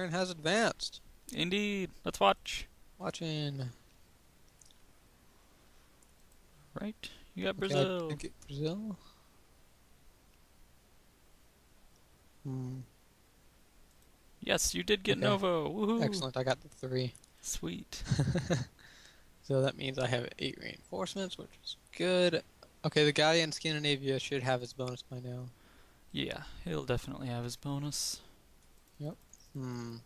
turn has advanced. Indeed. Let's watch. Watching. Right? You got Okay, I Brazil. did get Brazil. Hmm. Yes, you did get Okay, Novo. Woohoo! excellent. I got the 3. Sweet. So that means I have 8 reinforcements, which is good. Okay, the guy in Scandinavia should have his bonus by now. Yeah, he'll definitely have his bonus. Yep. Hmm.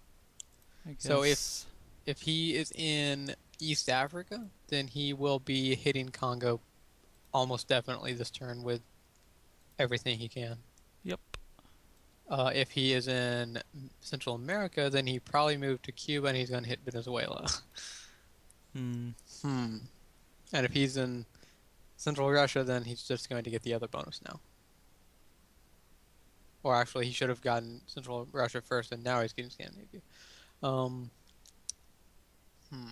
I So guess. if he is in East Africa, then he will be hitting Congo almost definitely this turn with everything he can. Yep. If he is in Central America, then he probably moved to Cuba and he's going to hit Venezuela. Hmm. Hmm. And if he's in Central Russia, then he's just going to get the other bonus now. Or actually, he should have gotten Central Russia first, and now he's getting Scandinavia. Um, hmm.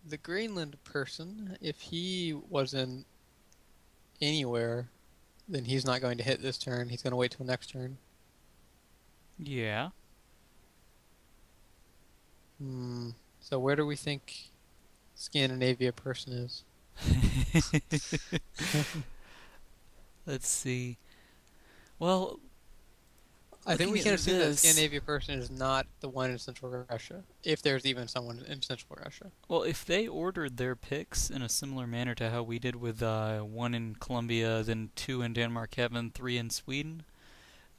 The Greenland person, if he was in anywhere, then he's not going to hit this turn. He's going to wait till next turn. Yeah. Hmm. So where do we think Scandinavia person is? Let's see. Well, I think we looking can at assume that this. Scandinavia person is not the one in Central Russia, if there's even someone in Central Russia. Well, if they ordered their picks in a similar manner to how we did with 1 in Colombia, then 2 in Denmark, and 3 in Sweden,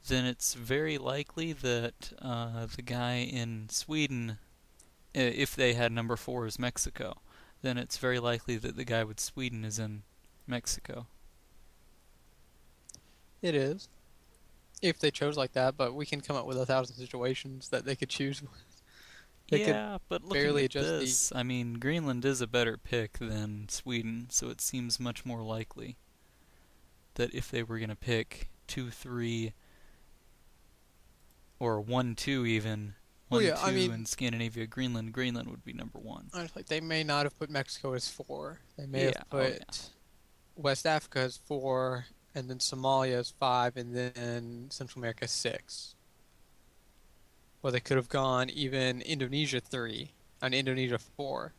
then it's very likely that the guy in Sweden, if they had number 4 as Mexico, then it's very likely that the guy with Sweden is in Mexico. It is, if they chose like that, but we can come up with 1,000 situations that they could choose. They could Yeah, but looking barely at adjust the. this, I mean, Greenland is a better pick than Sweden, so it seems much more likely that if they were going to pick 2, 3, or 1, 2 even, Well, 1, yeah, I 2 in mean, Scandinavia, Greenland would be number 1. honestly, they may not have put Mexico as 4. They may Yeah, have oh yeah. put West Africa as 4, and then Somalia as 5, and then Central America 6. Or they could have gone even Indonesia 3 and Indonesia 4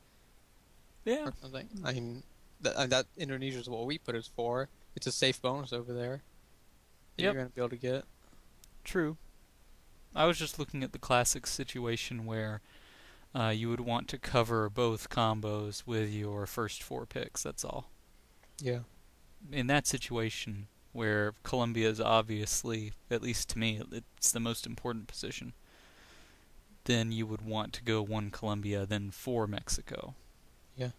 Yeah, or something. I mean, that Indonesia is what we put as 4. It's a safe bonus over there that you're yep, going to be able to get. true. I was just looking at the classic situation where you would want to cover both combos with your first 4 picks, that's all. Yeah. In that situation, where Colombia is obviously, at least to me, it's the most important position, then you would want to go 1 Colombia, then 4 Mexico. Yeah.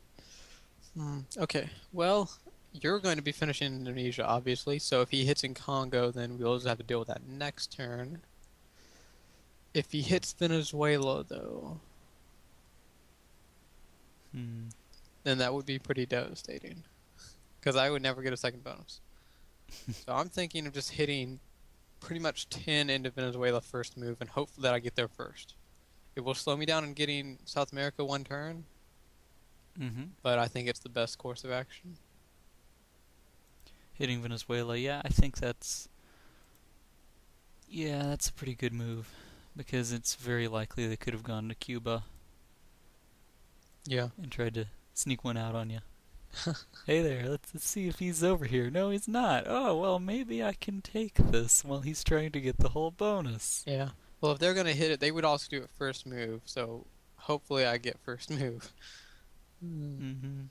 Okay. Well, you're going to be finishing Indonesia, obviously. So if he hits in Congo, then we'll just have to deal with that next turn. If he hits Venezuela, though, Hmm. then that would be pretty devastating. Because I would never get a second bonus. So I'm thinking of just hitting pretty much 10 into Venezuela first move and hope that I get there first. It will slow me down in getting South America 1 turn, Mm-hmm. but I think it's the best course of action. Hitting Venezuela, yeah, I think that's... Yeah, that's a pretty good move. Because it's very likely they could have gone to Cuba Yeah. and tried to sneak one out on you. Hey there, let's see if he's over here. No, he's not. Oh, well, maybe I can take this while he's trying to get the whole bonus. Yeah. Well, if they're going to hit it, they would also do it first move, so hopefully I get first move. Mm-hmm.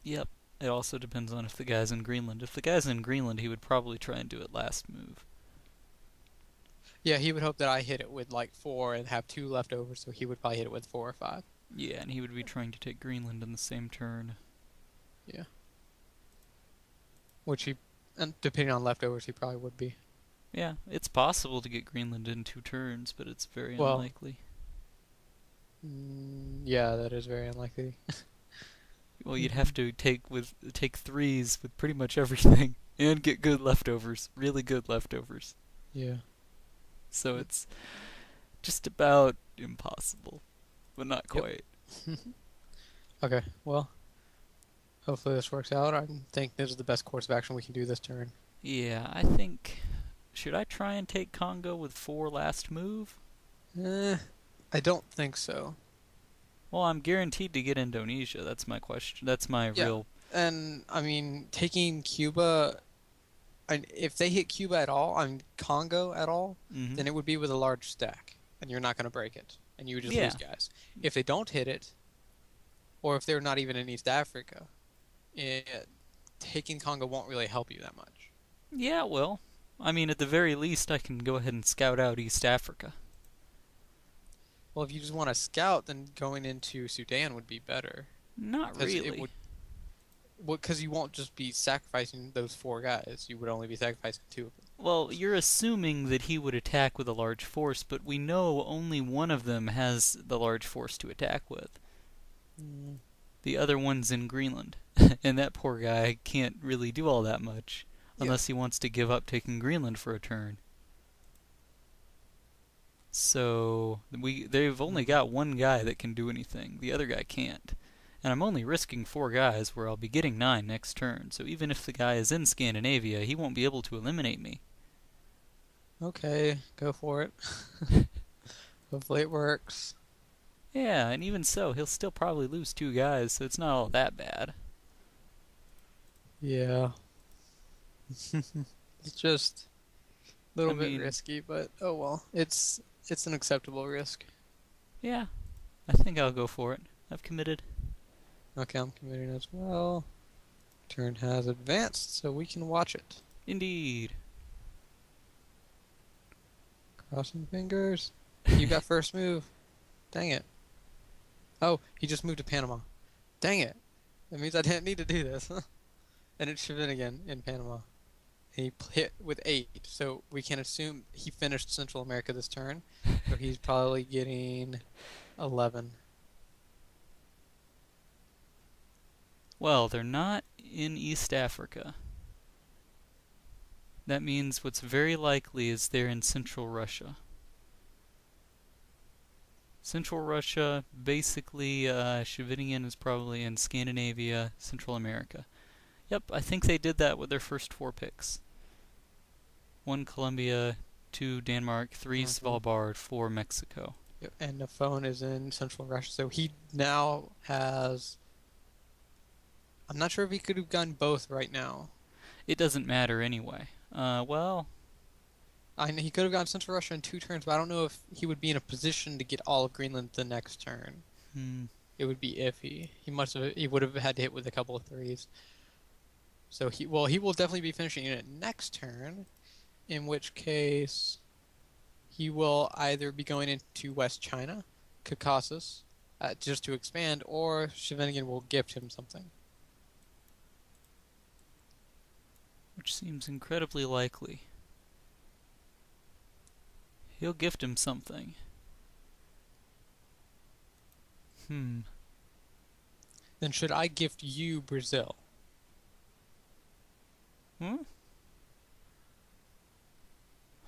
Yep. It also depends on if the guy's in Greenland. If the guy's in Greenland, he would probably try and do it last move. Yeah, he would hope that I hit it with like 4 and have 2 left over, so he would probably hit it with 4 or 5. Yeah, and he would be trying to take Greenland in the same turn. Yeah. Which he, and depending on leftovers, he probably would be. Yeah, it's possible to get Greenland in 2 turns, but it's very Well, unlikely. yeah, that is very unlikely. Well, you'd have to take 3s with pretty much everything and get good leftovers, really good leftovers. Yeah. So it's just about impossible, but not Yep. quite. Okay, well, hopefully this works out. I think this is the best course of action we can do this turn. Yeah, I think Should I try and take Congo with 4 last move? I don't think so. Well, I'm guaranteed to get Indonesia. That's my question. That's my Yeah, real. and I mean taking Cuba. And if they hit Cuba at all, Congo at all, Hmm. then it would be with a large stack, and you're not going to break it, and you would just Yeah. lose guys. If they don't hit it, or if they're not even in East Africa, taking Congo won't really help you that much. Yeah, well, I mean, at the very least, I can go ahead and scout out East Africa. Well, if you just want to scout, then going into Sudan would be better, Not because it really. would, because you won't just be sacrificing those 4 guys. You would only be sacrificing 2 of them. Well, you're assuming that he would attack with a large force, but we know only one of them has the large force to attack with. Mm. The other one's in Greenland, and that poor guy can't really do all that much Yeah. unless he wants to give up taking Greenland for a turn. So they've only got one guy that can do anything. The other guy can't. And I'm only risking 4 guys where I'll be getting 9 next turn. So even if the guy is in Scandinavia, he won't be able to eliminate me. Okay, go for it. Hopefully it works. Yeah, and even so, he'll still probably lose 2 guys, so it's not all that bad. Yeah. It's just a little I bit mean, risky, but oh well. It's an acceptable risk. yeah, I think I'll go for it. I've committed. Okay, I'm committing as well. Turn has advanced, so we can watch it. Indeed. Crossing fingers. You got first move. Dang it. Oh, he just moved to Panama. Dang it. That means I didn't need to do this. And it's szeweningen in Panama. He hit with 8, so we can assume he finished Central America this turn. So he's probably getting 11. Well, they're not in East Africa. That means what's very likely is they're in Central Russia. Central Russia, basically, Szeweningen is probably in Scandinavia, Central America. Yep, I think they did that with their first 4 picks. 1 Colombia, 2 Denmark, 3 Svalbard, 4 Mexico. Yep, and Gnuffone is in Central Russia, so he now has... I'm not sure if he could have gone both right now. It doesn't matter anyway. Well, He could have gone Central Russia in 2 turns, but I don't know if he would be in a position to get all of Greenland the next turn. It would be iffy. He would have had to hit with a couple of 3s. So he will definitely be finishing it next turn, in which case he will either be going into West China, Caucasus, just to expand, or szeweningen will gift him something. which seems incredibly likely. He'll gift him something. Then should I gift you Brazil?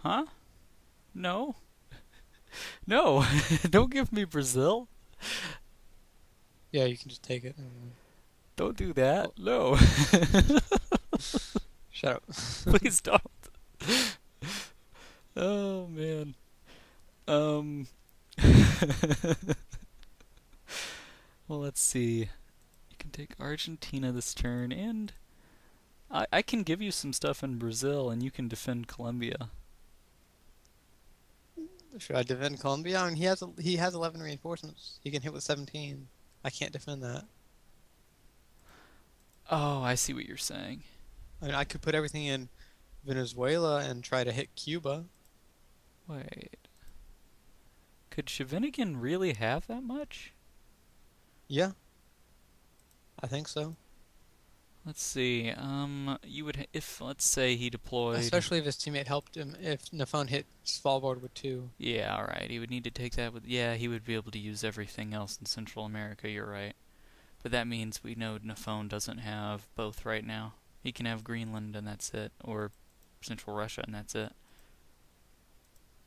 Huh? No. No. Don't give me Brazil. Yeah, you can just take it. Don't do that. No. Shut up. Please don't. Oh, man. Well, let's see. You can take Argentina this turn, and I can give you some stuff in Brazil, and you can defend Colombia. Should I defend Colombia? I mean, he has 11 reinforcements. He can hit with 17. I can't defend that. Oh, I see what you're saying. I mean, I could put everything in Venezuela and try to hit Cuba. Wait. Could Szeweningen really have that much? Yeah. I think so. Let's see. You would if let's say he deployed. Especially if his teammate helped him. If Gnuffone hit Svalbard with 2. Yeah, all right. He would need to take that with. Yeah, he would be able to use everything else in Central America. You're right. But that means we know Gnuffone doesn't have both right now. He can have Greenland and that's it, or Central Russia and that's it.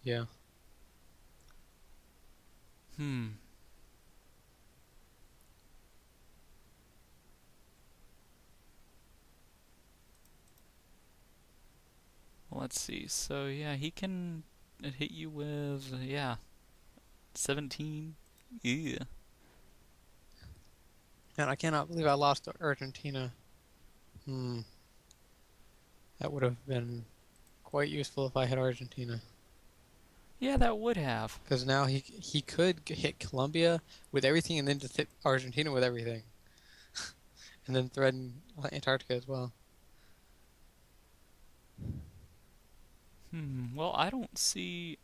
Yeah. Well, let's see. So yeah, he can hit you with 17. Yeah. And I cannot believe I lost to Argentina. Hmm. That would have been quite useful if I had Argentina. Yeah, that would have. Because now he could hit Colombia with everything and then just hit Argentina with everything. And then threaten Antarctica as well. Well, I don't see.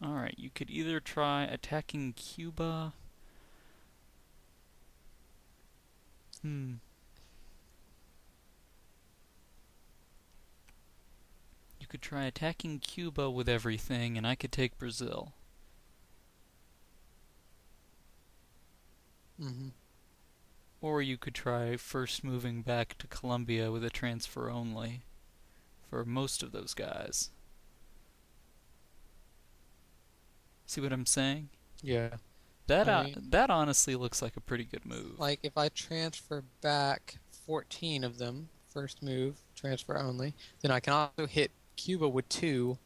Alright, you could either try attacking Cuba. Hmm. You could try attacking Cuba with everything, and I could take Brazil. Hmm. Or you could try first moving back to Colombia with a transfer only for most of those guys. See what I'm saying? Yeah. That I mean, that honestly looks like a pretty good move. like if I transfer back 14 of them, first move, transfer only, then I can also hit Cuba with 2,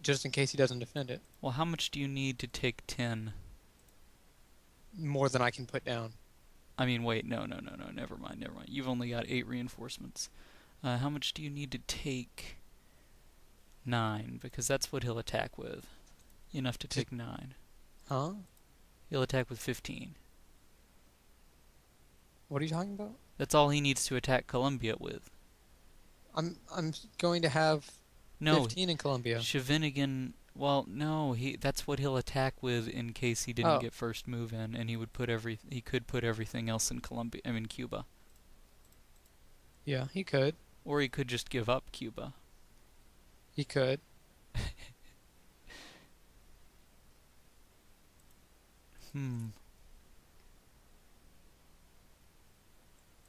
just in case he doesn't defend it. Well, how much do you need to take 10? More than I can put down. I mean, wait, no, never mind. You've only got 8 reinforcements. How much do you need to take? 9, because that's what he'll attack with. Enough to take 9. Huh? He'll attack with 15. What are you talking about? That's all he needs to attack Colombia with. I'm going to have No, 15 in Colombia. Szeweningen. Well, no, that's what he'll attack with in case he didn't Oh. get first move in, and he could put everything else in Cuba. Yeah, he could. Or he could just give up Cuba. He could.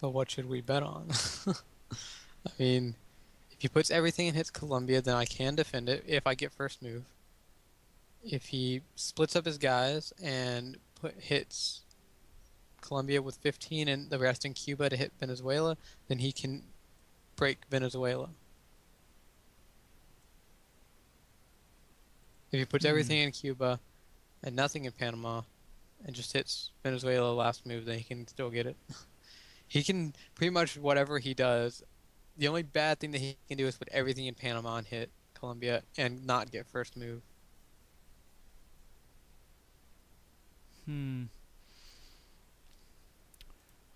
But what should we bet on? I mean, if he puts everything and hits Colombia, then I can defend it if I get first move. If he splits up his guys and hits Colombia with 15 and the rest in Cuba to hit Venezuela, then he can break Venezuela. If he puts everything in Cuba and nothing in Panama and just hits Venezuela last move, then he can still get it. He can pretty much whatever he does. The only bad thing that he can do is put everything in Panama and hit Colombia and not get first move.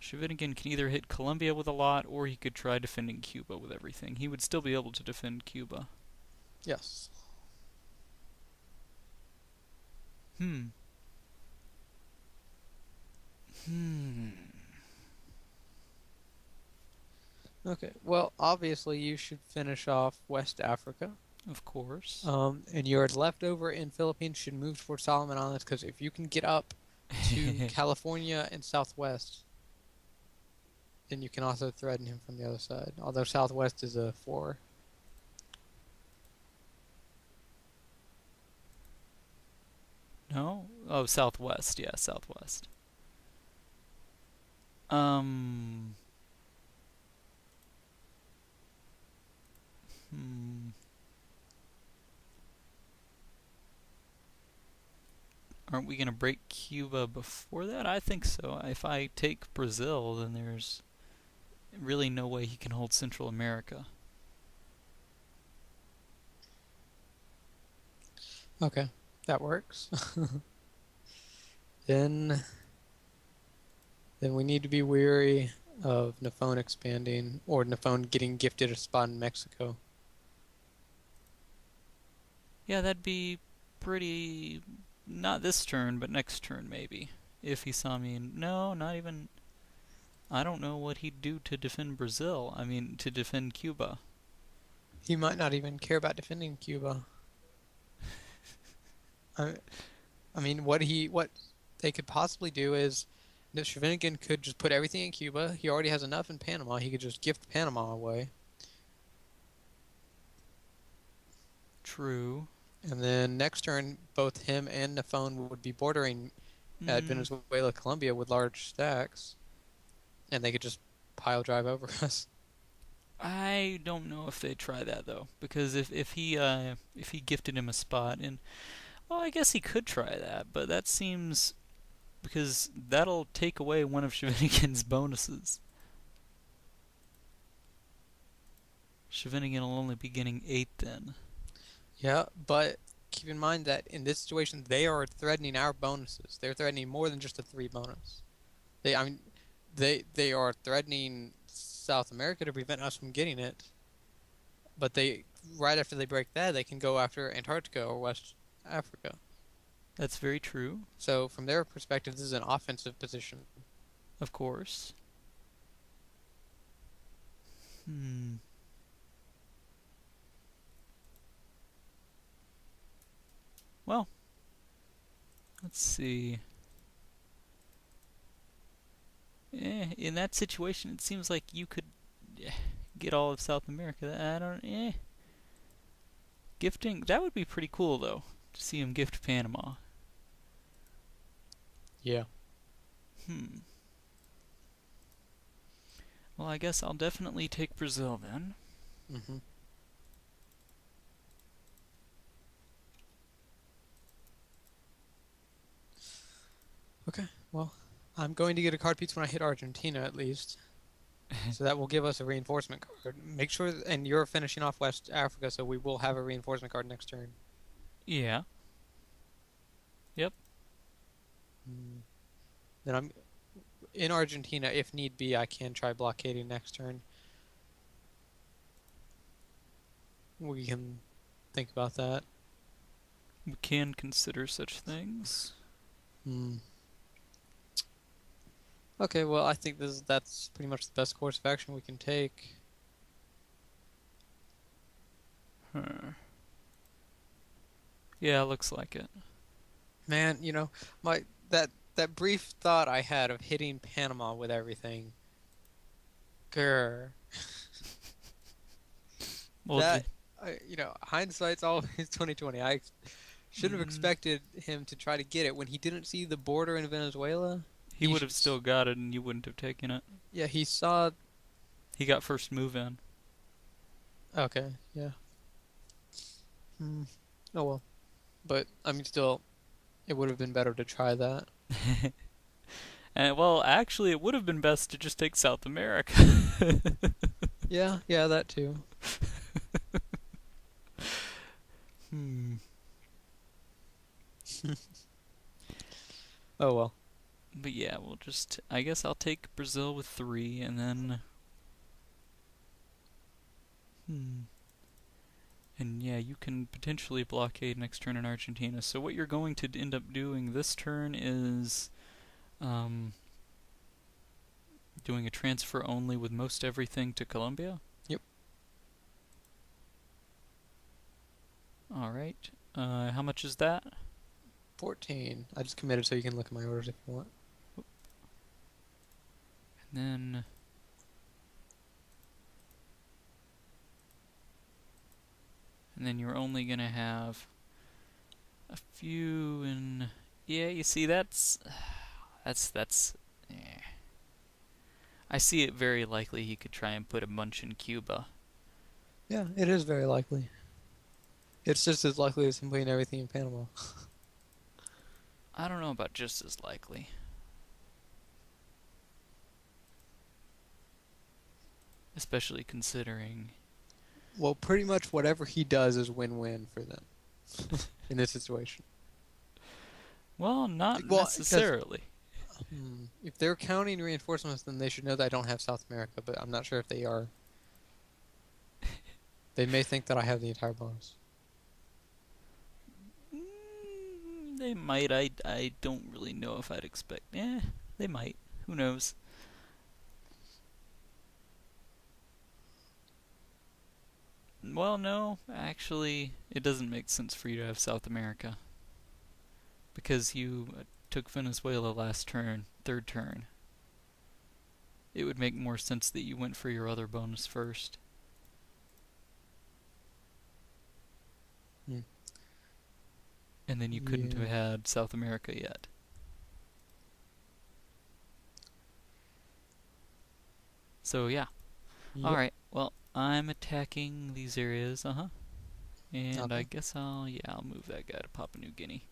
Szeweningen can either hit Colombia with a lot, or he could try defending Cuba with everything. He would still be able to defend Cuba. Yes. Okay. Well, obviously you should finish off West Africa. Of course. And your leftover in Philippines should move towards Solomon Islands, because if you can get up to California and Southwest, then you can also threaten him from the other side. Although Southwest is a 4. No? Oh, Southwest. Yeah, Southwest. Aren't we going to break Cuba before that? I think so. If I take Brazil, then there's really no way he can hold Central America. Okay, that works. Then we need to be weary of Gnuffone expanding, or Gnuffone getting gifted a spot in Mexico. Yeah, that'd be pretty... Not this turn, but next turn, maybe. If he saw me... No, not even... I don't know what he'd do to defend Brazil. I mean, to defend Cuba. He might not even care about defending Cuba. I mean, what they could possibly do is that Szeweningen could just put everything in Cuba. He already has enough in Panama. He could just gift Panama away. True. And then next turn, both him and Gnuffone would be bordering at Venezuela, Colombia with large stacks. And they could just pile drive over us. I don't know if they'd try that though, because if he gifted him a spot, and well, I guess he could try that, but that seems because that'll take away one of Szeweningen's bonuses. Szewenigen will only be getting 8 then. Yeah, but keep in mind that in this situation, they are threatening our bonuses. They're threatening more than just a 3 bonus. I mean, they are threatening South America to prevent us from getting it. But right after they break that, they can go after Antarctica or West Africa. That's very true. So from their perspective, this is an offensive position. Of course. Hmm. Well, let's see. In that situation, it seems like you could get all of South America. I don't. Gifting, that would be pretty cool though, to see him gift Panama. Yeah. Well, I guess I'll definitely take Brazil then. Mm-hmm. Okay, well, I'm going to get a card piece when I hit Argentina at least. So that will give us a reinforcement card. Make sure, and you're finishing off West Africa, so we will have a reinforcement card next turn. Yeah. Yep. Then I'm in Argentina. If need be, I can try blockading next turn. We can think about that. We can consider such things. Okay, well, I think that's pretty much the best course of action we can take. Yeah, looks like it. Man, you know, that brief thought I had of hitting Panama with everything. Grr. Well, hindsight's always 2020. I should have expected him to try to get it when he didn't see the border in Venezuela. he would have still got it, and you wouldn't have taken it. Yeah, he saw. He got first move in. Okay, yeah. Oh well, but I mean, still, it would have been better to try that. And well, actually, it would have been best to just take South America. Yeah, that too. Oh well. But yeah, we'll just. I guess I'll take Brazil with 3, and then. And yeah, you can potentially blockade next turn in Argentina. So what you're going to end up doing this turn is doing a transfer only with most everything to Colombia? Yep. Alright. How much is that? 14. I just committed so you can look at my orders if you want. And then you're only gonna have a few in. Yeah, you see, that's. I see it very likely he could try and put a bunch in Cuba. Yeah, it is very likely. It's just as likely as him putting everything in Panama. I don't know about just as likely. Especially considering. Well, pretty much whatever he does is win-win for them in this situation. Well, not necessarily. If they're counting reinforcements, then they should know that I don't have South America, but I'm not sure if they are. They may think that I have the entire bonus. They might. I don't really know if I'd expect. They might. Who knows? Well, no. Actually, it doesn't make sense for you to have South America. Because you took Venezuela last turn, third turn. It would make more sense that you went for your other bonus first. And then you couldn't have had South America yet. So yeah. Yep. Alright, well, I'm attacking these areas, And I Okay. guess I'll move that guy to Papua New Guinea.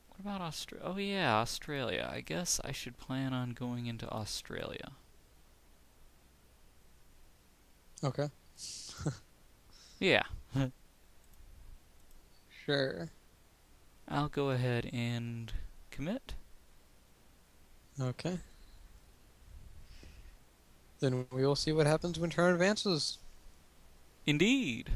What about Australia? Oh yeah, Australia. I guess I should plan on going into Australia. Okay. Yeah. Sure. I'll go ahead and commit. Okay. Then we will see what happens when turn advances. Indeed.